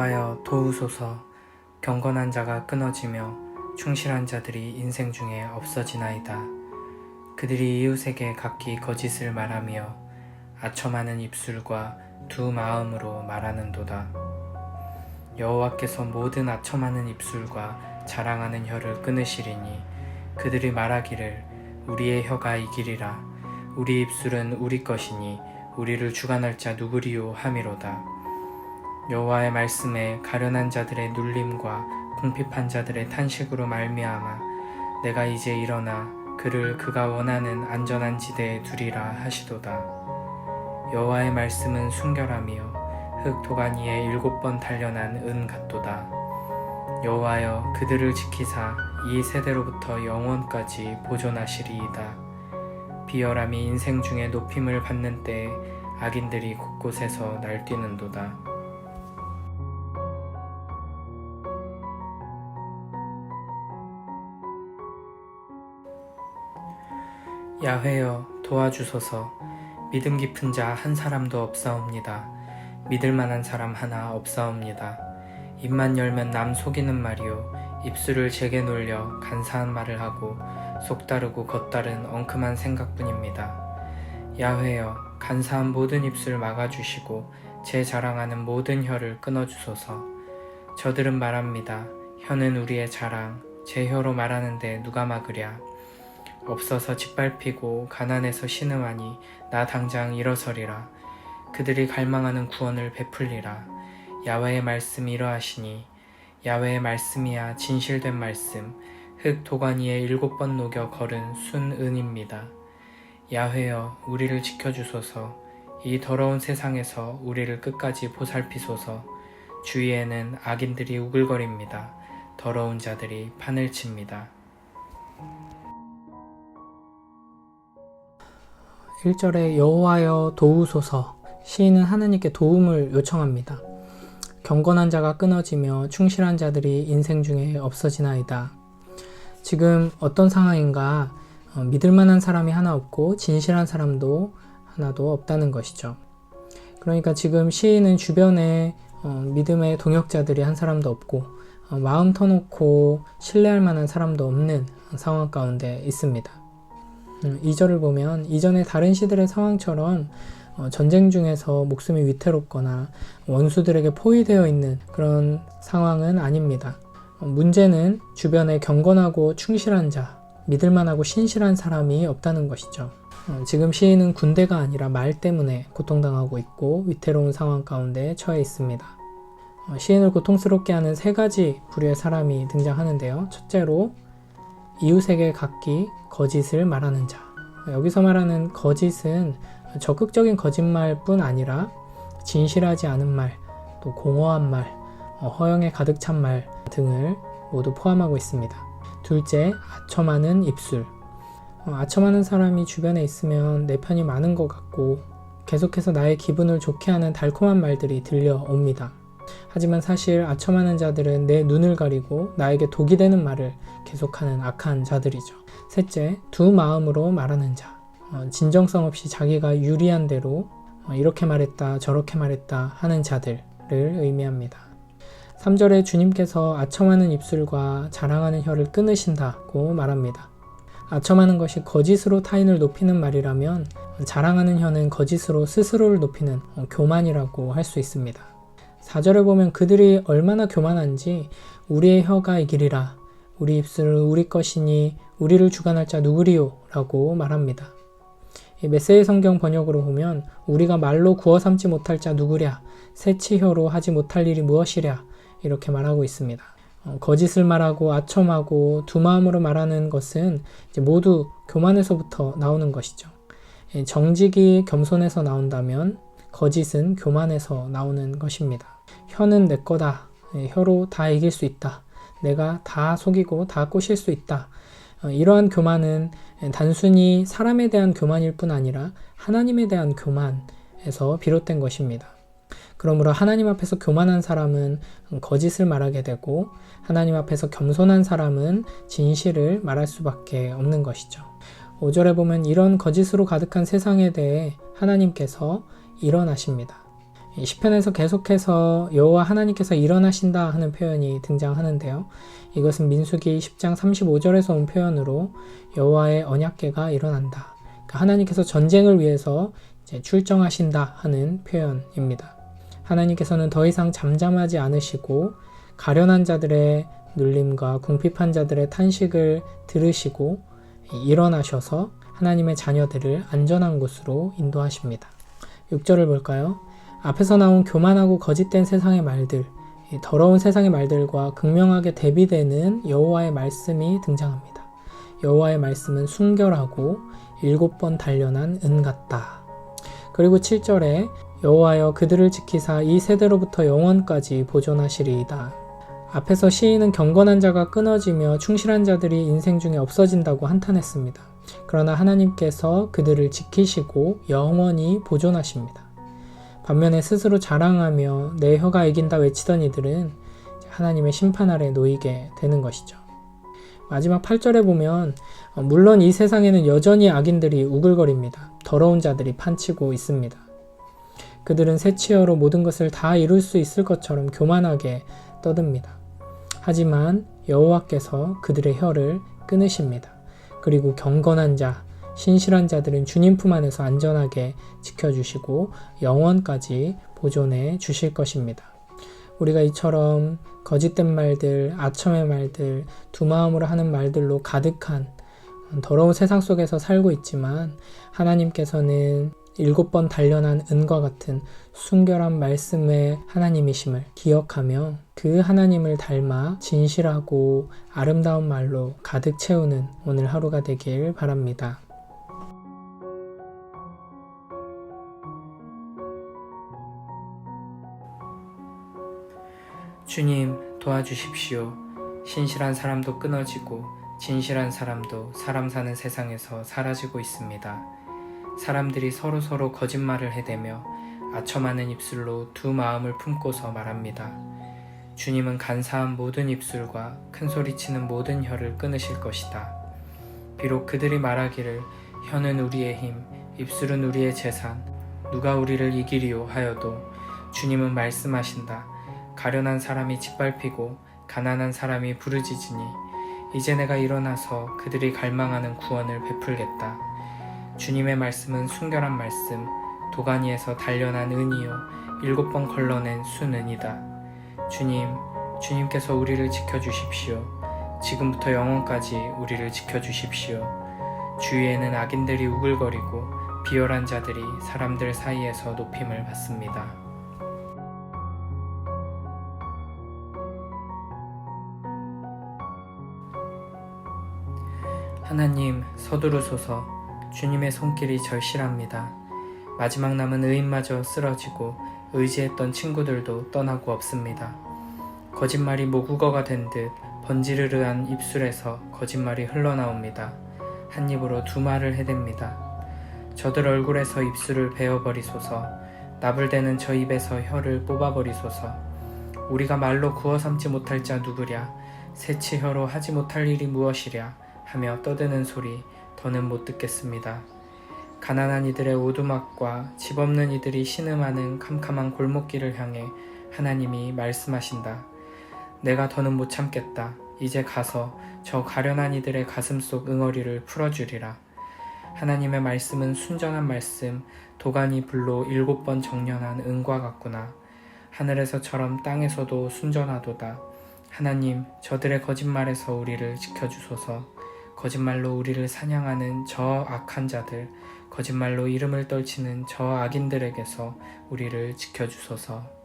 여호와여 도우소서. 경건한 자가 끊어지며 충실한 자들이 인생 중에 없어지나이다. 그들이 이웃에게 각기 거짓을 말하며 아첨하는 입술과 두 마음으로 말하는도다. 여호와께서 모든 아첨하는 입술과 자랑하는 혀를 끊으시리니 그들이 말하기를 우리의 혀가 이기리라. 우리 입술은 우리 것이니 우리를 주관할 자 누구리요 하미로다. 여호와의 말씀에 가련한 자들의 눌림과 궁핍한 자들의 탄식으로 말미암아 내가 이제 일어나 그를 그가 원하는 안전한 지대에 두리라 하시도다. 여호와의 말씀은 순결하며 흙 도간 위에 7번 단련한 은 같도다. 여호와여 그들을 지키사 이 세대로부터 영원까지 보존하시리이다. 비열함이 인생 중에 높임을 받는 때에 악인들이 곳곳에서 날뛰는도다. 야훼여 도와주소서. 믿음 깊은 자 한 사람도 없사옵니다. 믿을 만한 사람 하나 없사옵니다. 입만 열면 남 속이는 말이요 입술을 제게 놀려 간사한 말을 하고 속다르고 겉다른 엉큼한 생각뿐입니다. 야훼여 간사한 모든 입술 막아주시고 제 자랑하는 모든 혀를 끊어주소서. 저들은 말합니다. 혀는 우리의 자랑, 제 혀로 말하는데 누가 막으랴. 없어서 짓밟히고 가난해서 신음하니 나 당장 일어서리라. 그들이 갈망하는 구원을 베풀리라. 야훼의 말씀이 이러하시니 야훼의 말씀이야 진실된 말씀, 흙 도간 위에 7번 녹여 걸은 순은입니다. 야훼여 우리를 지켜주소서. 이 더러운 세상에서 우리를 끝까지 보살피소서. 주위에는 악인들이 우글거립니다. 더러운 자들이 판을 칩니다. 1절에 여호와여 도우소서. 시인은 하나님께 도움을 요청합니다. 경건한 자가 끊어지며 충실한 자들이 인생 중에 없어지나이다. 지금 어떤 상황인가? 믿을 만한 사람이 하나 없고 진실한 사람도 하나도 없다는 것이죠. 그러니까 지금 시인은 주변에 믿음의 동역자들이 한 사람도 없고 마음 터놓고 신뢰할 만한 사람도 없는 상황 가운데 있습니다. 2절을 보면 이전의 다른 시들의 상황처럼 전쟁 중에서 목숨이 위태롭거나 원수들에게 포위되어 있는 그런 상황은 아닙니다. 문제는 주변에 경건하고 충실한 자, 믿을만하고 신실한 사람이 없다는 것이죠. 지금 시인은 군대가 아니라 말 때문에 고통당하고 있고 위태로운 상황 가운데 처해 있습니다. 시인을 고통스럽게 하는 3가지 부류의 사람이 등장하는데요. 첫째로 이웃에게 각기 거짓을 말하는 자. 여기서 말하는 거짓은 적극적인 거짓말뿐 아니라 진실하지 않은 말, 또 공허한 말, 허영에 가득 찬 말 등을 모두 포함하고 있습니다. 둘째, 아첨하는 입술. 아첨하는 사람이 주변에 있으면 내 편이 많은 것 같고 계속해서 나의 기분을 좋게 하는 달콤한 말들이 들려옵니다. 하지만 사실 아첨하는 자들은 내 눈을 가리고 나에게 독이 되는 말을 계속하는 악한 자들이죠. 셋째, 두 마음으로 말하는 자. 진정성 없이 자기가 유리한 대로 이렇게 말했다 저렇게 말했다 하는 자들을 의미합니다. 3절에 주님께서 아첨하는 입술과 자랑하는 혀를 끊으신다고 말합니다. 아첨하는 것이 거짓으로 타인을 높이는 말이라면 자랑하는 혀는 거짓으로 스스로를 높이는 교만이라고 할 수 있습니다. 4절에 보면 그들이 얼마나 교만한지 우리의 혀가 이기리라. 우리 입술은 우리 것이니 우리를 주관할 자 누구리요? 라고 말합니다. 이 메시지 성경 번역으로 보면 우리가 말로 구워 삼지 못할 자 누구랴? 새치혀로 하지 못할 일이 무엇이랴? 이렇게 말하고 있습니다. 거짓을 말하고 아첨하고 두 마음으로 말하는 것은 이제 모두 교만에서부터 나오는 것이죠. 정직이 겸손에서 나온다면 거짓은 교만에서 나오는 것입니다. 혀는 내 거다. 혀로 다 이길 수 있다. 내가 다 속이고 다 꼬실 수 있다. 이러한 교만은 단순히 사람에 대한 교만일 뿐 아니라 하나님에 대한 교만에서 비롯된 것입니다. 그러므로 하나님 앞에서 교만한 사람은 거짓을 말하게 되고 하나님 앞에서 겸손한 사람은 진실을 말할 수밖에 없는 것이죠. 5절에 보면 이런 거짓으로 가득한 세상에 대해 하나님께서 일어나십니다. 이 시편에서 계속해서 여호와 하나님께서 일어나신다 하는 표현이 등장하는데요. 이것은 민수기 10장 35절에서 온 표현으로 여호와의 언약궤가 일어난다. 그러니까 하나님께서 전쟁을 위해서 이제 출정하신다 하는 표현입니다. 하나님께서는 더 이상 잠잠하지 않으시고 가련한 자들의 눌림과 궁핍한 자들의 탄식을 들으시고 일어나셔서 하나님의 자녀들을 안전한 곳으로 인도하십니다. 6절을 볼까요? 앞에서 나온 교만하고 거짓된 세상의 말들, 이 더러운 세상의 말들과 극명하게 대비되는 여호와의 말씀이 등장합니다. 여호와의 말씀은 순결하고 7번 단련한 은 같다. 그리고 7절에 여호와여 그들을 지키사 이 세대로부터 영원까지 보존하시리이다. 앞에서 시인은 경건한 자가 끊어지며 충실한 자들이 인생 중에 없어진다고 한탄했습니다. 그러나 하나님께서 그들을 지키시고 영원히 보존하십니다. 반면에 스스로 자랑하며 내 혀가 이긴다 외치던 이들은 하나님의 심판 아래 놓이게 되는 것이죠. 마지막 8절에 보면 물론 이 세상에는 여전히 악인들이 우글거립니다. 더러운 자들이 판치고 있습니다. 그들은 새 치어로 모든 것을 다 이룰 수 있을 것처럼 교만하게 떠듭니다. 하지만 여호와께서 그들의 혀를 끊으십니다. 그리고 경건한 자, 신실한 자들은 주님 품 안에서 안전하게 지켜주시고 영원까지 보존해 주실 것입니다. 우리가 이처럼 거짓된 말들, 아첨의 말들, 두 마음으로 하는 말들로 가득한 더러운 세상 속에서 살고 있지만 하나님께서는 7번 단련한 은과 같은 순결한 말씀의 하나님이심을 기억하며 그 하나님을 닮아 진실하고 아름다운 말로 가득 채우는 오늘 하루가 되길 바랍니다. 주님 도와주십시오. 신실한 사람도 끊어지고 진실한 사람도 사람 사는 세상에서 사라지고 있습니다. 사람들이 서로 거짓말을 해대며 아첨하는 입술로 두 마음을 품고서 말합니다. 주님은 간사한 모든 입술과 큰소리치는 모든 혀를 끊으실 것이다. 비록 그들이 말하기를 혀는 우리의 힘, 입술은 우리의 재산, 누가 우리를 이기리요 하여도 주님은 말씀하신다. 가련한 사람이 짓밟히고 가난한 사람이 부르짖으니 이제 내가 일어나서 그들이 갈망하는 구원을 베풀겠다. 주님의 말씀은 순결한 말씀, 도가니에서 단련한 은이요 7번 걸러낸 순은이다. 주님께서 우리를 지켜주십시오. 지금부터 영원까지 우리를 지켜주십시오. 주위에는 악인들이 우글거리고 비열한 자들이 사람들 사이에서 높임을 받습니다. 하나님 서두르소서. 주님의 손길이 절실합니다. 마지막 남은 의인마저 쓰러지고 의지했던 친구들도 떠나고 없습니다. 거짓말이 모국어가 된 듯 번지르르한 입술에서 거짓말이 흘러나옵니다. 한 입으로 두 말을 해댑니다. 저들 얼굴에서 입술을 베어버리소서. 나불대는 저 입에서 혀를 뽑아버리소서. 우리가 말로 구워 삼지 못할 자 누구랴. 새치혀로 하지 못할 일이 무엇이랴 하며 떠드는 소리 더는 못 듣겠습니다. 가난한 이들의 오두막과 집 없는 이들이 신음하는 캄캄한 골목길을 향해 하나님이 말씀하신다. 내가 더는 못 참겠다. 이제 가서 저 가련한 이들의 가슴속 응어리를 풀어주리라. 하나님의 말씀은 순전한 말씀, 도가니 불로 7번 정련한 은과 같구나. 하늘에서처럼 땅에서도 순전하도다. 하나님, 저들의 거짓말에서 우리를 지켜주소서. 거짓말로 우리를 사냥하는 저 악한 자들, 거짓말로 이름을 떨치는 저 악인들에게서 우리를 지켜주소서.